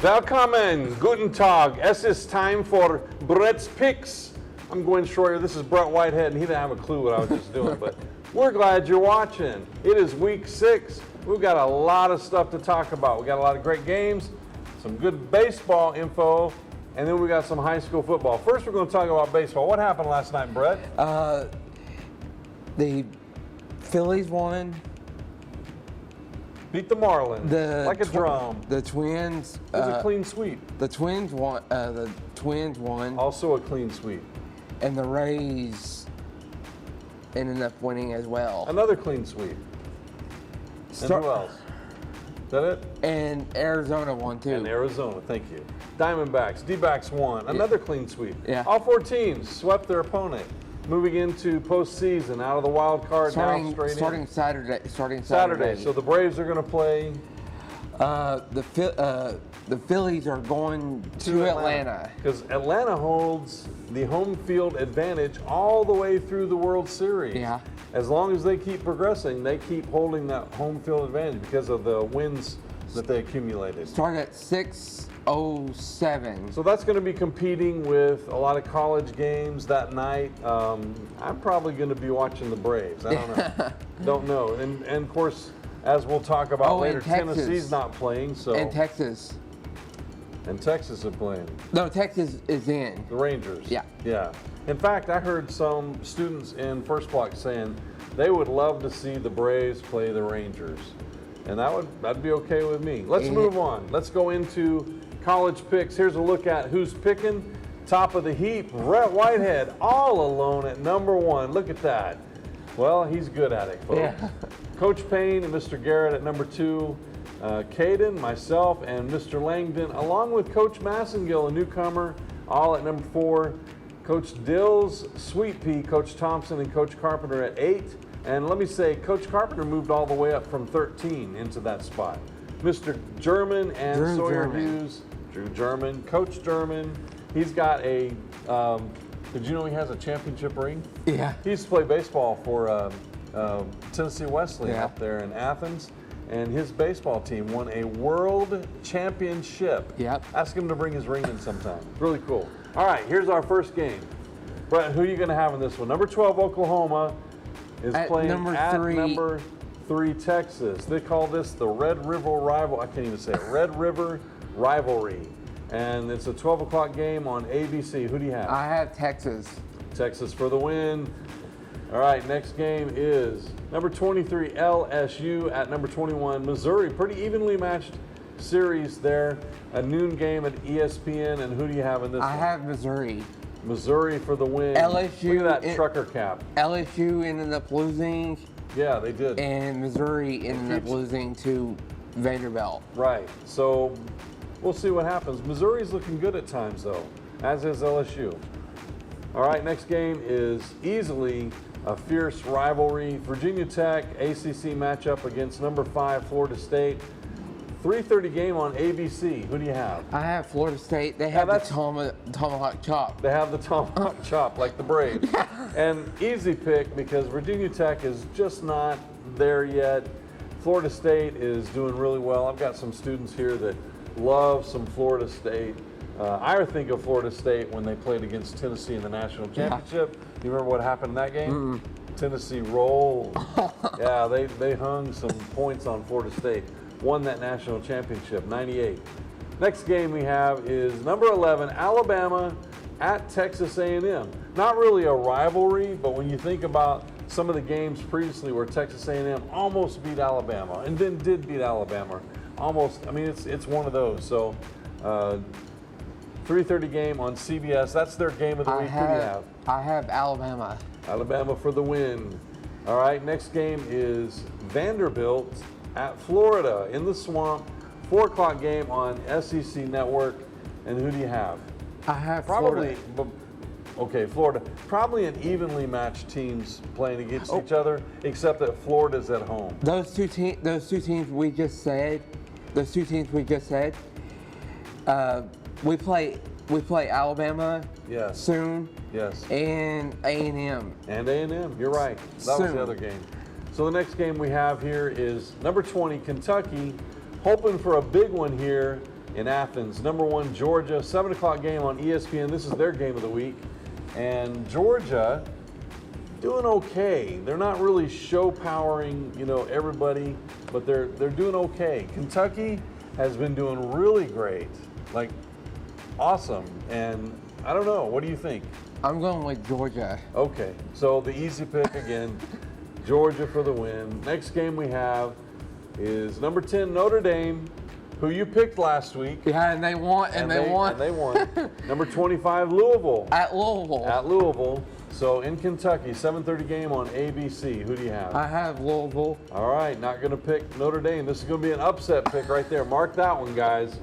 Willkommen, guten Tag. Es ist time for Brett's Picks. I'm Gwen Schroyer. This is Brett Whitehead, and he didn't have a clue what I was just doing, but we're glad you're watching. It is week 6. We've got a lot of stuff to talk about. We got a lot of great games, some good baseball info, and then we got some high school football. First, we're going to talk about baseball. What happened last night, Brett? The Phillies won. Beat the Marlins like a drum. The Twins. It was a clean sweep. The Twins won. Also a clean sweep. And the Rays ended up winning as well. Another clean sweep. And who else? Is that it? And Arizona won too. And Arizona, thank you. Diamondbacks, D-backs won. Another clean sweep. Yeah. All 4 teams swept their opponent. Moving into postseason, out of the wild card now straight starting in. Starting Saturday. So the Braves are going to play. The Phillies are going to Atlanta. Because Atlanta holds the home field advantage all the way through the World Series. Yeah. As long as they keep progressing, they keep holding that home field advantage because of the wins that they accumulated. Start at 6:07. So that's going to be competing with a lot of college games that night. I'm probably going to be watching the Braves. I don't know. Don't know. And of course, as we'll talk about later, Tennessee's not playing. So and Texas. And Texas are playing. No, Texas is in. The Rangers. Yeah. Yeah. In fact, I heard some students in First Block saying they would love to see the Braves play the Rangers. And that'd be okay with me. Let's move on. Let's go into college picks. Here's a look at who's picking. Top of the heap, Brett Whitehead, all alone at number 1. Look at that. Well, he's good at it, folks. Yeah. Coach Payne and Mr. Garrett at number 2. Caden, myself, and Mr. Langdon, along with Coach Massengill, a newcomer, all at number 4. Coach Dills, Sweet Pea, Coach Thompson, and Coach Carpenter at 8. And let me say, Coach Carpenter moved all the way up from 13 into that spot. Mr. German and Sawyer Hughes, Drew German, Coach German. He's got a, did you know he has a championship ring? Yeah. He used to play baseball for Tennessee Wesleyan up there in Athens. And his baseball team won a world championship. Yep. Ask him to bring his ring in sometime. Really cool. All right, here's our first game. Brett, who are you going to have in this one? Number 12, Oklahoma, is playing number 3, Texas. They call this the Red River Rival. I can't even say it. Red River Rivalry. And it's a 12 o'clock game on ABC. Who do you have? I have Texas. Texas for the win. All right, next game is number 23, LSU at number 21, Missouri. Pretty evenly matched series there. A noon game at ESPN. And who do you have in this one? I have Missouri. Missouri for the win. LSU. Look at that trucker cap. LSU ended up losing. Yeah, they did. And Missouri ended up losing to Vanderbilt. Right. So we'll see what happens. Missouri's looking good at times, though, as is LSU. All right, next game is easily a fierce rivalry. Virginia Tech, ACC matchup against number 5, Florida State. 3:30 game on ABC. Who do you have? I have Florida State. They have the tomahawk chop. They have the tomahawk chop like the Braves. And easy pick because Virginia Tech is just not there yet. Florida State is doing really well. I've got some students here that love some Florida State. I think of Florida State when they played against Tennessee in the national championship. You remember what happened in that game? Tennessee rolled. Yeah, they hung some points on Florida State. Won that national championship, 98. Next game we have is number 11, Alabama at Texas A&M. Not really a rivalry, but when you think about some of the games previously where Texas A&M almost beat Alabama and then did beat Alabama, almost, I mean, it's one of those. So 3:30 game on CBS. That's their game of the week. Who do you have? I have Alabama. Alabama for the win. All right, next game is Vanderbilt at Florida in the Swamp. 4 o'clock game on SEC Network. And who do you have? I have Florida. Florida. Florida. Probably an evenly matched teams playing against each other, except that Florida's at home. Those two teams we just said. We play Alabama. Yes. Soon. Yes. And A&M. And A&M. You're right. That was the other game. So the next game we have here is number 20, Kentucky, hoping for a big one here in Athens. Number 1, Georgia, 7 o'clock game on ESPN. This is their game of the week. And Georgia doing okay. They're not really show powering, everybody, but they're doing okay. Kentucky has been doing really great, like awesome. And I don't know, what do you think? I'm going with Georgia. Okay, so the easy pick again, Georgia for the win. Next game we have is number 10 Notre Dame, who you picked last week. Yeah, and they won. And they won. And they won. Number 25 Louisville. At Louisville. At Louisville. So in Kentucky, 7:30 game on ABC. Who do you have? I have Louisville. All right, not going to pick Notre Dame. This is going to be an upset pick right there. Mark that one, guys.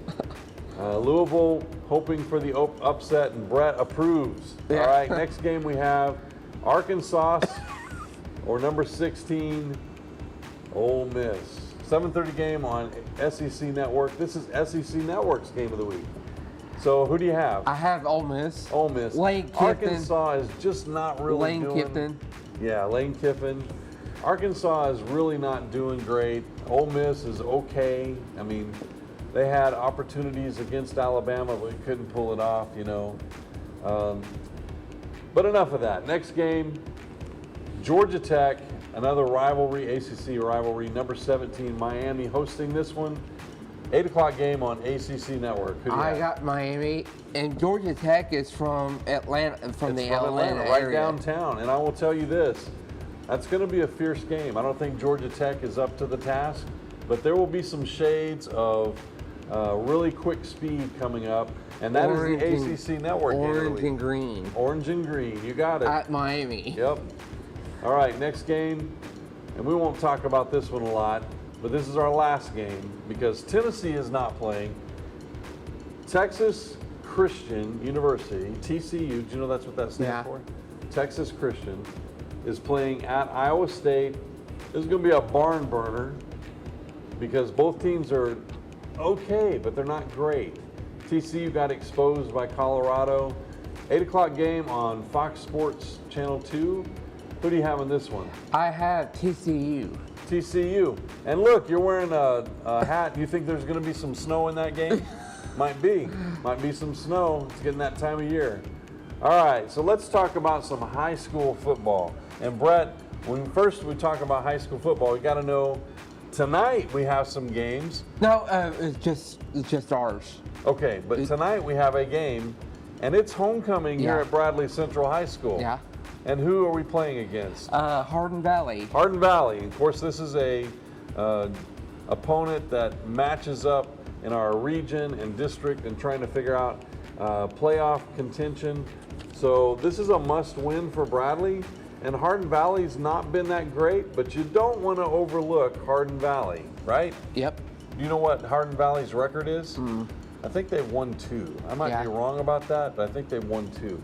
Louisville hoping for the upset, and Brett approves. Yeah. All right, next game we have Arkansas or number 16, Ole Miss. 7:30 game on SEC Network. This is SEC Network's game of the week. So who do you have? I have Ole Miss. Ole Miss. Lane Kiffin. Arkansas is just not really Lane doing. Kiffin. Yeah, Lane Kiffin. Arkansas is really not doing great. Ole Miss is okay. I mean, they had opportunities against Alabama, but couldn't pull it off, But enough of that. Next game, Georgia Tech, another rivalry, ACC rivalry. Number 17, Miami hosting this one. 8 o'clock game on ACC Network. Who do you have? got Miami, and Georgia Tech is from Atlanta, from It's the from Atlanta right area. downtown. And I will tell you this, that's going to be a fierce game. I don't think Georgia Tech is up to the task, but there will be some shades of really quick speed coming up, and that is the ACC Network game of the Orange week. and green. Orange and green, you got it. At Miami. Yep. All right, next game, and we won't talk about this one a lot, but this is our last game because Tennessee is not playing. Texas Christian University, TCU, do you know that's what that stands for? Texas Christian is playing at Iowa State. This is going to be a barn burner because both teams are okay, but they're not great. TCU got exposed by Colorado. 8 o'clock game on Fox Sports Channel 2. Who do you have in this one? I have TCU. TCU. And look, you're wearing a hat. You think there's going to be some snow in that game? Might be. Might be some snow. It's getting that time of year. All right, so let's talk about some high school football. And Brett, when first we talk about high school football, we got to know tonight we have some games. No, it's just ours. Okay, but tonight we have a game, and it's homecoming here at Bradley Central High School. Yeah. And who are we playing against? Hardin Valley. Hardin Valley. Of course, this is a opponent that matches up in our region and district and trying to figure out playoff contention. So this is a must-win for Bradley. And Hardin Valley's not been that great, but you don't want to overlook Hardin Valley, right? Yep. Do you know what Hardin Valley's record is? I think they've won 2. I might be wrong about that, but I think they've won 2.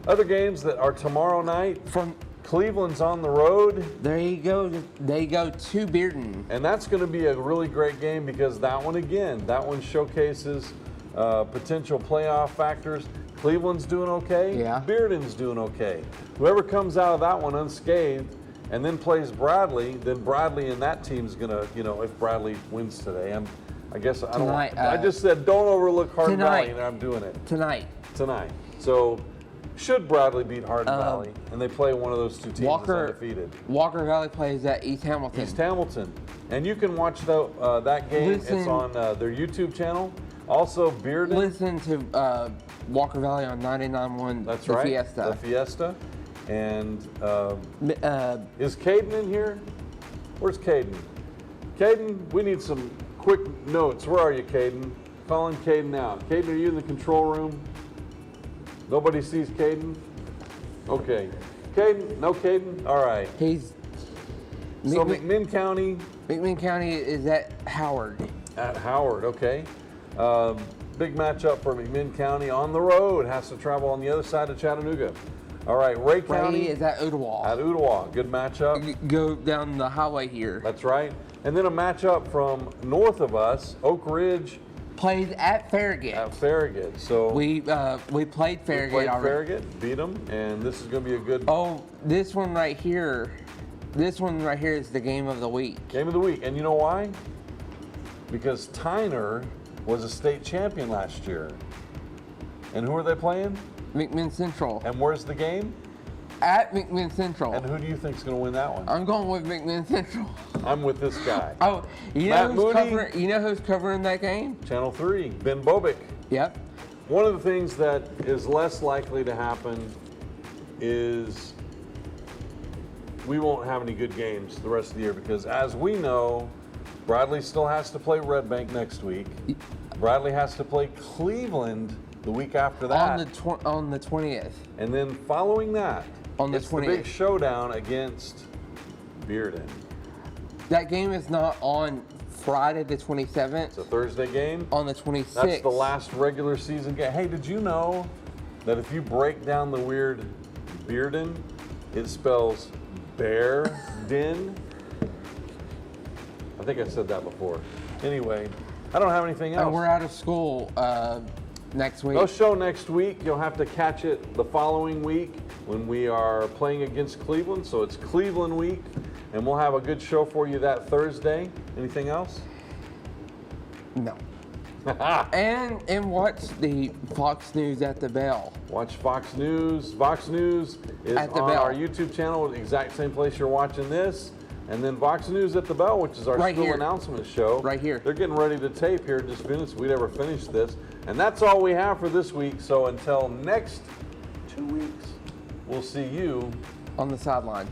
Other games that are tomorrow night, from Cleveland's on the road. There you go. They go to Bearden. And that's going to be a really great game because that one showcases potential playoff factors. Cleveland's doing okay. Yeah. Bearden's doing okay. Whoever comes out of that one unscathed and then plays Bradley, then Bradley and that team's going to, if Bradley wins today. I guess I don't want, I just said don't overlook Hardin Valley, and I'm doing it. Tonight. So should Bradley beat Hardin Valley, and they play one of those two teams that's undefeated. Walker Valley plays at East Hamilton. East Hamilton. And you can watch that game. It's on their YouTube channel. Also, Bearden. Listen to Walker Valley on 99.1. That's the right. Fiesta. The Fiesta. And is Caden in here? Where's Caden? Caden, we need some quick notes. Where are you, Caden? Calling Caden out. Caden, are you in the control room? Nobody sees Caden? Okay. Caden? No Caden? All right. He's. So McMinn County. McMinn County is at Howard. At Howard, okay. Big matchup for McMinn County on the road. Has to travel on the other side of Chattanooga. All right, Ray County is at Ottawa. At Ottawa, good matchup. Go down the highway here. That's right. And then a matchup from north of us, Oak Ridge. Plays at Farragut. At Farragut. So we played Farragut already. Farragut, beat them, and this is going to be a good. Oh, this one right here. This one right here is the game of the week. Game of the week, and you know why? Because Tyner was a state champion last year. And who are they playing? McMinn Central. And where's the game? At McMinn Central. And who do you think's going to win that one? I'm going with McMinn Central. I'm with this guy. Oh, you Matt know Mooney. you know who's covering that game? Channel 3, Ben Bobick. Yep. One of the things that is less likely to happen is we won't have any good games the rest of the year because, as we know, Bradley still has to play Red Bank next week. Bradley has to play Cleveland the week after that. On the 20th. And then following that, On the it's 20th. the big showdown against Bearden. That game is not on Friday the 27th. It's a Thursday game. On the 26th. That's the last regular season game. Hey, did you know that if you break down the weird Bearden, it spells bear den? I think I said that before. Anyway, I don't have anything else. And we're out of school next week. No show next week. You'll have to catch it the following week when we are playing against Cleveland. So it's Cleveland week, and we'll have a good show for you that Thursday. Anything else? No. and watch the Fox News at the Bell. Watch Fox News. Fox News is At the on Bell. our YouTube channel, the exact same place you're watching this. And then Fox News at the Bell, which is our Right school here. announcement show. Right here. They're getting ready to tape here in just minutes. We never finished this. And that's all we have for this week. So until next 2 weeks, we'll see you On the sideline.